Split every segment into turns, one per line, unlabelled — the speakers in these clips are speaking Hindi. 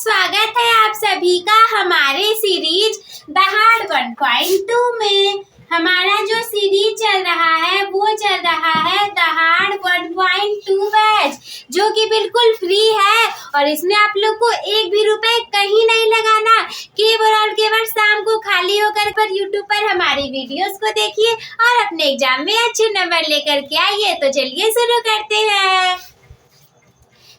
स्वागत है आप सभी का हमारे सीरीज दहाड़ 1.2 में। हमारा जो सीरीज चल रहा है वो चल रहा है दहाड़ 1.2 बैच, जो कि बिल्कुल फ्री है और इसमें आप लोग को एक भी रुपए कहीं नहीं लगाना। केवल और केवल शाम को खाली होकर पर यूट्यूब पर हमारी वीडियोस को देखिए और अपने एग्जाम में अच्छे नंबर लेकर के आइए। तो चलिए शुरू करते हैं।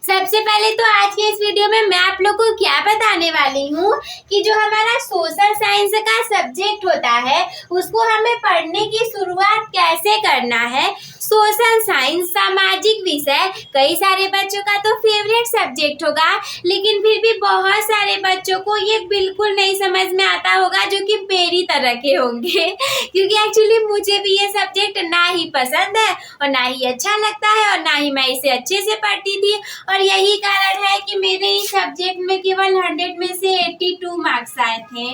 सबसे पहले तो आज के इस वीडियो में मैं आप लोग को क्या बताने वाली हूँ कि जो हमारा सोशल साइंस का सब्जेक्ट होता है उसको हमें पढ़ने की शुरुआत कैसे करना है। सोशल साइंस सामाजिक विषय कई सारे बच्चों का तो फेवरेट सब्जेक्ट होगा, लेकिन फिर भी बहुत सारे बच्चों को ये बिल्कुल नहीं समझ में आता होगा, जो कि मेरी तरह के होंगे क्योंकि एक्चुअली मुझे भी ये सब्जेक्ट ना ही पसंद है और ना ही अच्छा लगता है और ना ही मैं इसे अच्छे से पढ़ती थी। और यही कारण है कि मेरे इस सब्जेक्ट में केवल 100 में से 82 मार्क्स आए थे।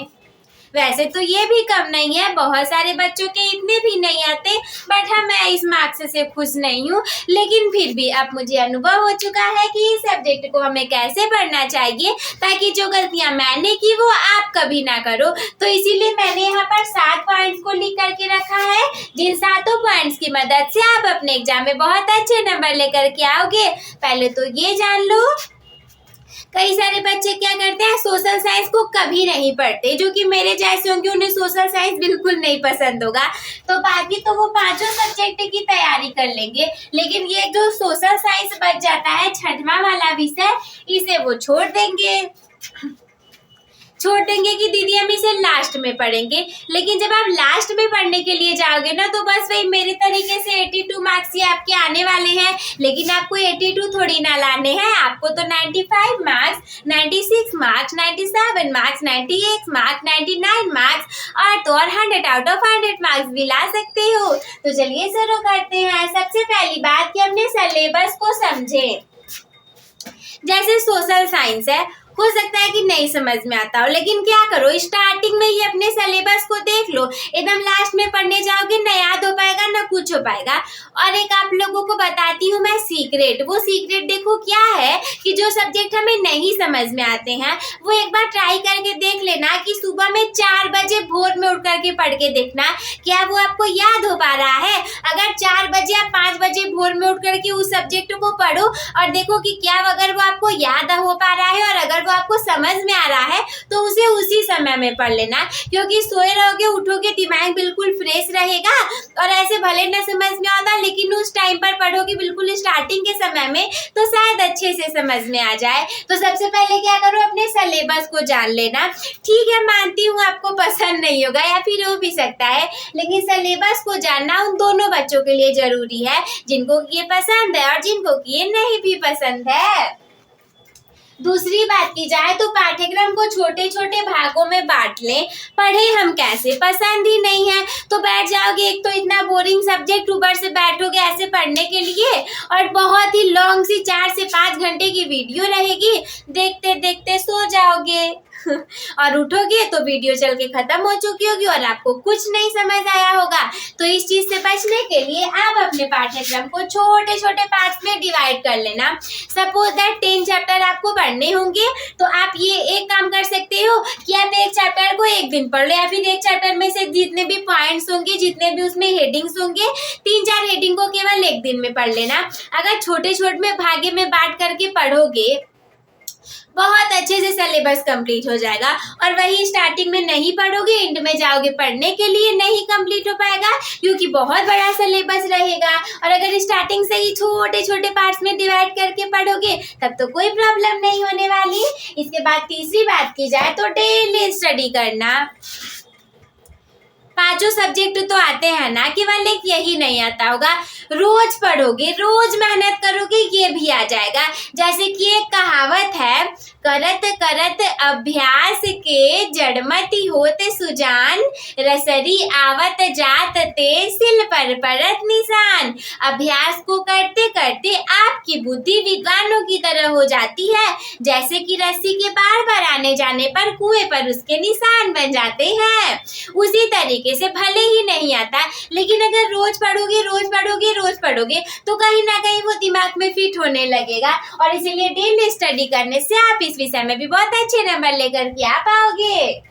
वैसे तो ये भी कम नहीं है, बहुत सारे बच्चों के इतने भी नहीं आते, बट हाँ मैं इस मार्क्स से खुश नहीं हूँ। लेकिन फिर भी अब मुझे अनुभव हो चुका है कि इस सब्जेक्ट को हमें कैसे पढ़ना चाहिए ताकि जो गलतियाँ मैंने की वो आप कभी ना करो। तो इसीलिए मैंने यहाँ पर 7 पॉइंट्स को लिख करके रखा है, जिन 7 पॉइंट्स की मदद से आप अपने एग्जाम में बहुत अच्छे नंबर लेकर के आओगे। पहले तो ये जान लो, कई सारे बच्चे क्या करते हैं, सोशल साइंस को कभी नहीं पढ़ते, जो कि मेरे जैसे होंगे उन्हें सोशल साइंस बिल्कुल नहीं पसंद होगा। तो बाकी तो वो 5 सब्जेक्ट की तैयारी कर लेंगे, लेकिन ये जो सोशल साइंस बच जाता है 6वां वाला विषय, इसे वो छोड़ देंगे कि दीदी हम इसे लास्ट में पढ़ेंगे। लेकिन जब आप लास्ट में पढ़ने के लिए जाओगे ना तो बस वही मेरे तरीके से 82 मार्क्स ही आपके आने वाले हैं। लेकिन आपको 82 थोड़ी ना लाने हैं, आपको तो 95 marks, 96 marks, 97 marks, 98 marks, 99 marks और तो और 100 आउट ऑफ 100 मार्क्स भी ला सकते हो। तो चलिए शुरू करते हैं। सबसे पहली बात कि अपने सिलेबस को समझें। जैसे सोशल साइंस है, हो सकता है कि नहीं समझ में आता हो, लेकिन क्या करो, स्टार्टिंग में ही अपने सिलेबस को देख लो। एकदम लास्ट में पढ़ने जाओगे न याद हो पाएगा न कुछ हो पाएगा। और एक आप लोगों को बताती हूँ मैं सीक्रेट, वो सीक्रेट देखो क्या है कि जो सब्जेक्ट हमें नहीं समझ में आते हैं वो एक बार ट्राई करके देख लेना कि सुबह में 4 बजे भोर में उठ करके पढ़ के देखना, क्या वो आपको याद हो पा रहा है। अगर 4 बजे या 5 बजे भोर में उठ करके उस सब्जेक्ट को पढ़ो और देखो कि क्या अगर वो आपको याद हो पा रहा है और अगर वो आपको समझ में आ रहा है तो उसे उसी समय में पढ़ लेना, क्योंकि सोए रहोगे उठोगे दिमाग बिल्कुल फ्रेश रहेगा और ऐसे भले न समझ में आता लेकिन उस टाइम पर पढ़ोगे बिल्कुल स्टार्टिंग के समय में तो शायद अच्छे से समझ में आ जाए। तो सबसे पहले क्या करो, अपने सिलेबस को जान लेना। ठीक है, मानती हूँ आपको पसंद नहीं होगा या फिर हो भी सकता है, लेकिन सिलेबस को जानना उन दोनों बच्चों के लिए जरूरी है जिनको ये पसंद है और जिनको ये नहीं भी पसंद है। दूसरी बात की जाए तो पाठ्यक्रम को छोटे छोटे भागों में बांट लें। पढ़े हम कैसे, पसंद ही नहीं है तो बैठ जाओगे, एक तो इतना बोरिंग सब्जेक्ट, ऊपर से बैठोगे ऐसे पढ़ने के लिए और बहुत ही लॉन्ग सी 4 से 5 घंटे की वीडियो रहेगी, देखते देखते सो जाओगे और उठोगे तो वीडियो चल के खत्म हो चुकी होगी और आपको कुछ नहीं समझ आया होगा। तो इस चीज से बचने के लिए आप अपने पाठ्यक्रम को छोटे छोटे पार्ट्स में डिवाइड कर लेना। सपोज दैट 10 चैप्टर आपको पढ़ने होंगे तो आप ये एक काम कर सकते हो कि आप एक चैप्टर को एक दिन पढ़ लो, या फिर एक चैप्टर में से जितने भी पॉइंट्स होंगे, जितने भी उसमें हेडिंग्स होंगे, 3-4 हेडिंग को केवल एक दिन में पढ़ लेना। अगर छोटे छोटे में भागे में बांट करके पढ़ोगे बहुत अच्छे से सिलेबस कंप्लीट हो जाएगा। और वही स्टार्टिंग में नहीं पढ़ोगे, एंड में जाओगे पढ़ने के लिए, नहीं कंप्लीट हो पाएगा क्योंकि बहुत बड़ा सिलेबस रहेगा। और अगर स्टार्टिंग से ही छोटे छोटे पार्ट्स में डिवाइड करके पढ़ोगे तब तो कोई प्रॉब्लम नहीं होने वाली। इसके बाद तीसरी बात की जाए तो डेली स्टडी करना। 5 सब्जेक्ट तो आते हैं ना, केवल एक यही नहीं आता होगा। रोज पढ़ोगे, रोज मेहनत करोगे, ये भी आ जाएगा। जैसे कि एक कहावत है, करत करत अभ्यास के जड़मति होते सुजान, रसरी आवत जात ते सिल पर पड़त निशान। अभ्यास को करते करते आपकी बुद्धि विद्वानों की तरह हो जाती है, जैसे कि रस्सी के बार बार आने जाने पर कुएं पर उसके निशान बन जाते हैं। उसी तरीके से भले ही नहीं आता, लेकिन अगर रोज पढ़ोगे तो कहीं ना कहीं वो दिमाग में फिट होने लगेगा और इसीलिए डेली स्टडी करने से आप इस विषय में भी बहुत अच्छे नंबर लेकर के आ पाओगे।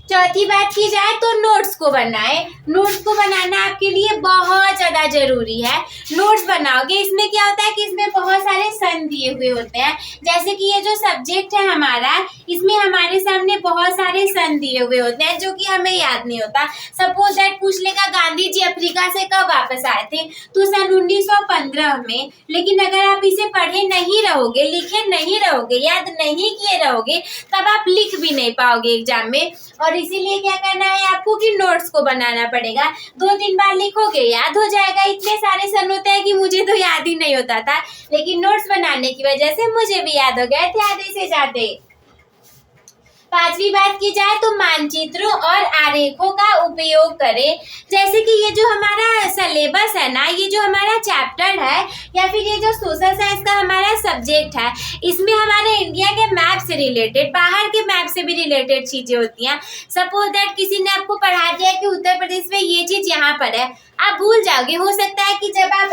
चौथी बात की जाए तो नोट्स को बनाए। नोट्स को बनाना आपके लिए बहुत ज़्यादा जरूरी है। नोट्स बनाओगे, इसमें क्या होता है कि इसमें बहुत सारे सन दिए हुए होते हैं। जैसे कि ये जो सब्जेक्ट है हमारा, इसमें हमारे सामने बहुत सारे सन दिए हुए होते हैं जो कि हमें याद नहीं होता। सपोज दैट पूछ लेगा गांधी जी अफ्रीका से कब वापस आए थे, तो सन 1915 में। लेकिन अगर आप इसे पढ़े नहीं रहोगे, लिखे नहीं रहोगे, याद नहीं किए रहोगे, तब आप लिख भी नहीं पाओगे एग्जाम में। और इसीलिए क्या करना है आपको कि नोट्स को बनाना पड़ेगा। 2-3 बार लिखोगे याद हो जाएगा। इतने सारे सन होते हैं कि मुझे तो याद ही नहीं होता था, लेकिन नोट्स बनाने की वजह से मुझे भी याद हो गए थे आधे से ज्यादा। पांचवी बात की जाए तो मानचित्रों और आरेखों का उपयोग करें। जैसे कि ये जो हमारा सिलेबस है ना, ये जो हमारा चैप्टर है या फिर ये जो सोशल साइंस का हमारा सब्जेक्ट है, इसमें हमारे इंडिया के मैप से रिलेटेड, बाहर के मैप से भी रिलेटेड चीजें होती हैं। सपोज दैट किसी ने आपको पढ़ा दिया कि उत्तर प्रदेश में ये चीज यहाँ पर है, आप भूल जाओगे। हो सकता है कि जब आप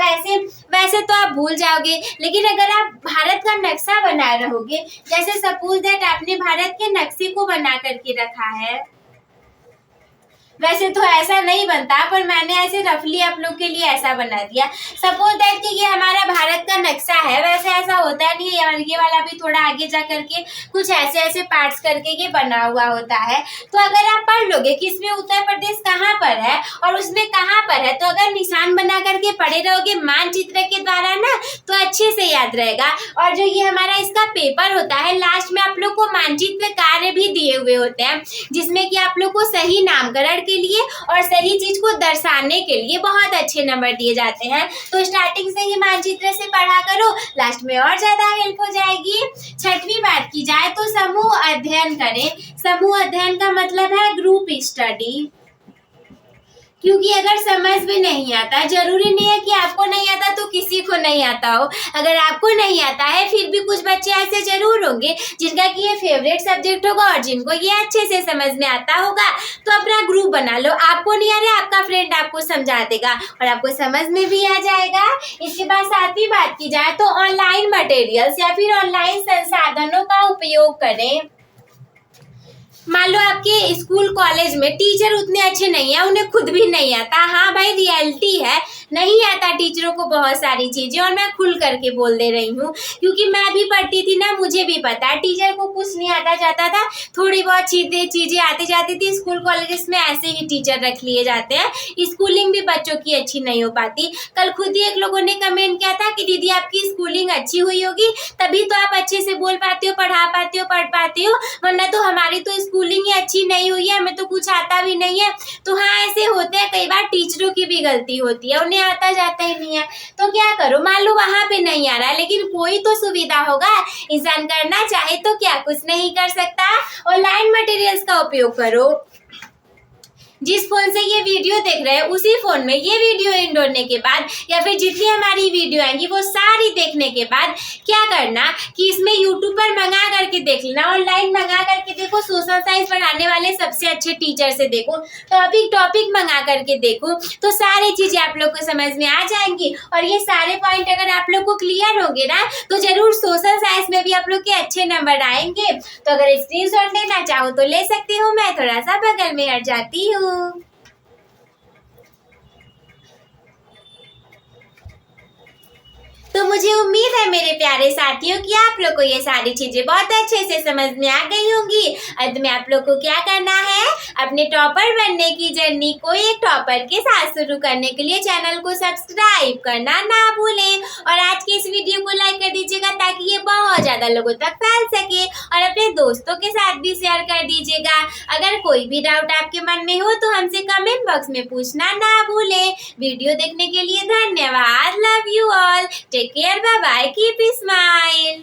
वैसे तो आप भूल जाओगे, लेकिन अगर आप भारत का नक्शा बना रहोगे, जैसे सपोज दैट आपने भारत के नक्शे को बना करके रखा है, वैसे तो ऐसा नहीं बनता पर मैंने ऐसे रफली आप लोग के लिए ऐसा बना दिया। सपोज दैट कि ये हमारा भारत का नक्शा है, वैसे ऐसा होता नहीं है। और ये वाला भी थोड़ा आगे जा करके कुछ ऐसे पार्ट्स करके ये बना हुआ होता है। तो अगर आप पढ़ लोगे कि इसमें उत्तर प्रदेश कहाँ पर है और उसमें कहाँ पर है, तो अगर निशान बना करके पढ़े रहोगे मानचित्र के द्वारा ना, तो अच्छे से याद रहेगा। और जो ये हमारा इसका पेपर होता है, लास्ट में आप लोग को मानचित्र कार्य भी दिए हुए होते हैं, जिसमें कि आप लोग को सही नामकरण के लिए और सही चीज को दर्शाने के लिए बहुत अच्छे नंबर दिए जाते हैं। तो स्टार्टिंग से ही मानचित्र से पढ़ा करो, लास्ट में और ज्यादा हेल्प हो जाएगी। छठवीं बात की जाए तो समूह अध्ययन करें। समूह अध्ययन का मतलब है ग्रुप स्टडी। क्योंकि अगर समझ भी नहीं आता, जरूरी नहीं है कि आपको नहीं आता तो किसी को नहीं आता हो। अगर आपको नहीं आता है, फिर भी कुछ बच्चे ऐसे जरूर होंगे जिनका कि ये फेवरेट सब्जेक्ट होगा और जिनको ये अच्छे से समझ में आता होगा। तो अपना ग्रुप बना लो। आपको नहीं आ रहा, आपका फ्रेंड आपको समझा देगा और आपको समझ में भी आ जाएगा। इसके बाद सातवीं बात की जाए तो ऑनलाइन मटेरियल्स या फिर ऑनलाइन संसाधनों का उपयोग करें। मान लो आपके स्कूल कॉलेज में टीचर उतने अच्छे नहीं है, उन्हें खुद भी नहीं आता। हाँ भाई, रियलिटी है, नहीं आता टीचरों को बहुत सारी चीजें। और मैं खुल करके बोल दे रही हूँ क्योंकि मैं भी पढ़ती थी ना, मुझे भी पता है टीचर को कुछ नहीं आता जाता था। थोड़ी बहुत चीजें आती जाती थी। स्कूल कॉलेजेस में ऐसे ही टीचर रख लिए जाते हैं, स्कूलिंग भी बच्चों की अच्छी नहीं हो पाती। कल खुद ही एक लोगों ने कमेंट किया था कि दीदी आपकी स्कूलिंग अच्छी हुई होगी, तभी तो आप अच्छे से बोल पाते हो, पढ़ा पाते हो, पढ़ पाते हो, वरना तो हमारी तो स्कूलिंग ही अच्छी नहीं हुई है, हमें तो कुछ आता भी नहीं है। तो हाँ, ऐसे होते हैं, कई बार टीचरों की भी गलती होती है, उन्हें आता जाता ही नहीं है। तो क्या करो, मान लो वहां पे नहीं आ रहा, लेकिन कोई तो सुविधा होगा। इंसान करना चाहे तो क्या कुछ नहीं कर सकता। ऑनलाइन मटेरियल्स का उपयोग करो। जिस फोन से ये वीडियो देख रहे हैं, उसी फोन में ये वीडियो एंड होने के बाद या फिर जितनी हमारी वीडियो आएंगी वो सारी देखने के बाद क्या करना कि इसमें यूट्यूब पर मंगा करके देख लेना, ऑनलाइन मंगा करके देखो। सोशल साइंस पढ़ाने वाले सबसे अच्छे टीचर से देखो, टॉपिक मंगा करके देखो, तो सारी चीजें आप लोग को समझ में आ जाएंगी। और ये सारे पॉइंट अगर आप लोग को क्लियर होंगे ना, तो जरूर सोशल साइंस में भी आप लोग के अच्छे नंबर आएंगे। तो अगर स्क्रीनशॉट लेना चाहो तो ले सकती हूँ, मैं थोड़ा सा बगल में हट जाती हूँ। तो मुझे उम्मीद है मेरे प्यारे साथियों कि आप लोग को ये सारी चीजें बहुत अच्छे से समझ में आ गई होंगी। अंत में आप लोग को क्या करना है, अपने टॉपर बनने की जर्नी को एक टॉपर के साथ शुरू करने के लिए चैनल को सब्सक्राइब करना ना भूलें। और आज की इस वीडियो को लाइक कर दीजिएगा ताकि ये बहुत ज्यादा लोगों तक फैल सके, और अपने दोस्तों के साथ भी शेयर कर दीजिएगा। अगर कोई भी डाउट आपके मन में हो तो हमसे कमेंट बॉक्स में पूछना ना भूलें। वीडियो देखने के लिए धन्यवाद। Love you all. Take care. Bye bye. Keep smile.